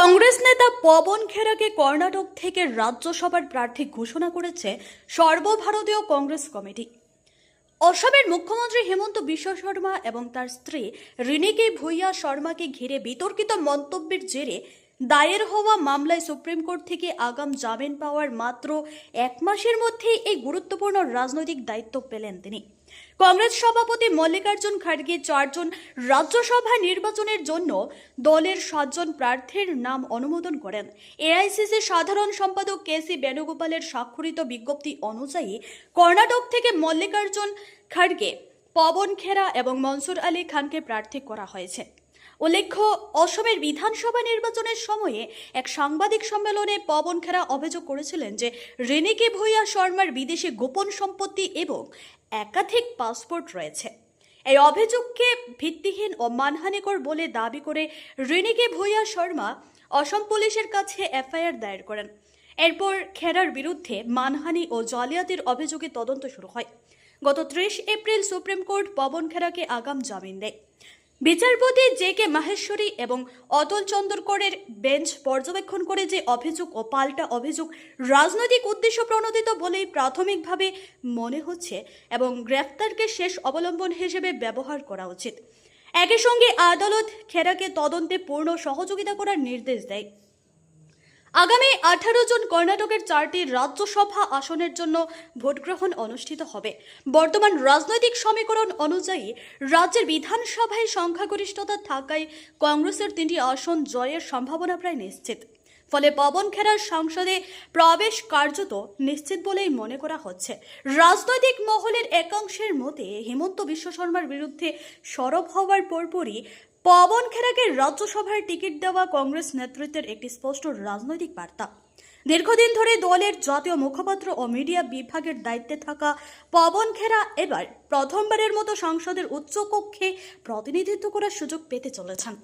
কংগ্রেস নেতা পবন খেরাকে কর্ণাটক থেকে রাজ্যসভার প্রার্থী ঘোষণা করেছে সর্বভারতীয় কংগ্রেস কমিটি। অসমের মুখ্যমন্ত্রী হিমন্ত বিশ্ব শর্মা এবং তার স্ত্রী রিনিকি ভুইয়া শর্মাকে ঘিরে বিতর্কিত মন্তব্যের জেরে দায়ের হওয়া মামলায় সুপ্রিম কোর্ট থেকে আগাম জামিন পাওয়ার মাত্র এক মাসের মধ্যেই এই গুরুত্বপূর্ণ রাজনৈতিক দায়িত্ব পেলেন তিনি। কংগ্রেস সভাপতি মল্লিকার্জুন খাড়গে 4 জন রাজ্যসভা নির্বাচনের জন্য দলের 7 জন প্রার্থীর নাম অনুমোদন করেন। এআইসিসি সাধারণ সম্পাদক কেসি বেণুগোপালের স্বাক্ষরিত বিজ্ঞপ্তি অনুযায়ী কর্ণাটক থেকে মল্লিকার্জুন খাড়গে, পবন খেরা এবং মনসুর আলী খানকে প্রার্থী করা হয়েছে। উল্লেখ্য, অসমের বিধানসভা নির্বাচনের সময়ে এক সাংবাদিক সম্মেলনে পবন খেরা অভিযোগ করেছিলেন যে রিনিকি ভুইয়া শর্মার বিদেশে গোপন সম্পত্তি এবং একাধিক পাসপোর্ট রয়েছে। এই অভিযোগকে ভিত্তিহীন ও মানহানিকর বলে দাবি করে রিনিকি ভুইয়া শর্মা অসম পুলিশের কাছে এফআইআর দায়ের করেন। এরপর খেরার বিরুদ্ধে মানহানি ও জালিয়াতির অভিযোগে তদন্ত শুরু হয়। গত 30 এপ্রিল সুপ্রিম কোর্ট পবন খেরাকে আগাম জামিন দেয়। বিচারপতি জে.কে. মাহেশ্বরী এবং অতুল চন্দরকরের বেঞ্চ পর্যবেক্ষণ করে যে অভিযোগ ও পাল্টা অভিযোগ রাজনৈতিক উদ্দেশ্য প্রণোদিত বলেই প্রাথমিকভাবে মনে হচ্ছে এবং গ্রেফতারকে শেষ অবলম্বন হিসেবে ব্যবহার করা উচিত। একই সঙ্গে আদালত খেরাকে তদন্তে পূর্ণ সহযোগিতা করার নির্দেশ দেয়। আগামী 18 জন কর্ণাটকের 4টি রাজ্যসভা আসনের জন্য ভোটগ্রহণ অনুষ্ঠিত হবে। বর্তমান রাজনৈতিক সমীকরণ অনুযায়ী রাজ্যের বিধানসভায় সংখ্যাগরিষ্ঠতা থাকায় কংগ্রেসের 3টি আসন জয়ের সম্ভাবনা প্রায় নিশ্চিত। ফলে পবন খেরার সংসদে প্রবেশ কার্যত নিশ্চিত বলেই মনে করা হচ্ছে। রাজনৈতিক মহলের একাংশের মতে হিমন্ত বিশ্ব শর্মার বিরুদ্ধে সরব হওয়ার পরপরই পবন খেরাকে রাজ্যসভার টিকিট দেওয়া কংগ্রেস নেতৃত্বের একটি স্পষ্ট রাজনৈতিক বার্তা। দীর্ঘদিন ধরে দলের জাতীয় মুখপাত্র ও মিডিয়া বিভাগের দায়িত্বে থাকা পবন খেরা এবার প্রথমবারের মতো সংসদের উচ্চকক্ষে প্রতিনিধিত্ব করার সুযোগ পেতে চলেছেন।